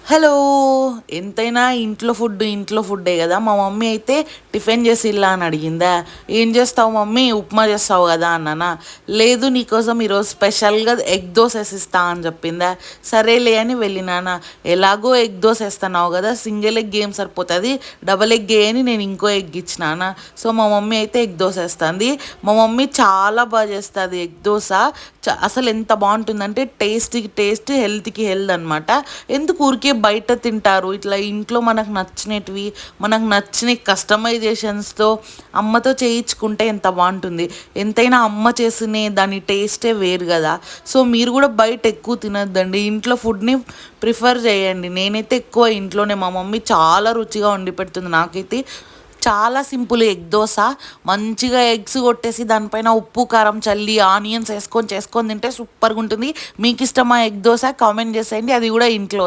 Hello! ఎంతైనా ఇంట్లో ఫుడ్డే గదా! మా మమ్మీ అయితే టిఫిన్ చేసిల్లా అని అడిగిందా, ఏం చేస్తావు మమ్మీ ఉప్మా చేస్తావు కదా అన్నానా, లేదు నీకోసం ఈరోజు స్పెషల్గా ఎగ్ దోశ వేసిస్తా అని చెప్పిందా, సరేలే అని వెళ్ళినానా. ఎలాగో ఎగ్ దోశ వేస్తున్నావు కదా, సింగిల్ ఎగ్ ఏం సరిపోతుంది, డబల్ ఎగ్ అని నేను ఇంకో ఎగ్ ఇచ్చినానా. సో మా మమ్మీ అయితే ఎగ్ దోశ వేస్తుంది. మా మమ్మీ చాలా బాగా చేస్తుంది ఎగ్ దోశ. అసలు ఎంత బాగుంటుందంటే టేస్ట్కి టేస్ట్, హెల్త్కి హెల్త్ అనమాట. ఎందుకు ఊరికే బయట తింటారు, ఇట్లా ఇంట్లో మనకు నచ్చినవి, మనకు నచ్చిన కస్టమైజేషన్స్తో అమ్మతో చేయించుకుంటే ఎంత బాగుంటుంది. ఎంతైనా అమ్మ చేసిన దాని టేస్టే వేరు కదా. సో మీరు కూడా బయట ఎక్కువ తినొద్దండి, ఇంట్లో ఫుడ్ని ప్రిఫర్ చేయండి. నేనైతే ఎక్కువ ఇంట్లోనే, మా మమ్మీ చాలా రుచిగా వండి పెడుతుంది నాకైతే. చాలా సింపుల్ ఎగ్ దోశ. మంచిగా ఎగ్స్ కొట్టేసి దానిపైన ఉప్పు కారం చల్లి ఆనియన్స్ వేసుకొని చేసుకొని తింటే సూపర్గా ఉంటుంది. మీకు ఇష్టమా ఎగ్ దోశ? కామెంట్ చేసేయండి, అది కూడా ఇంట్లో.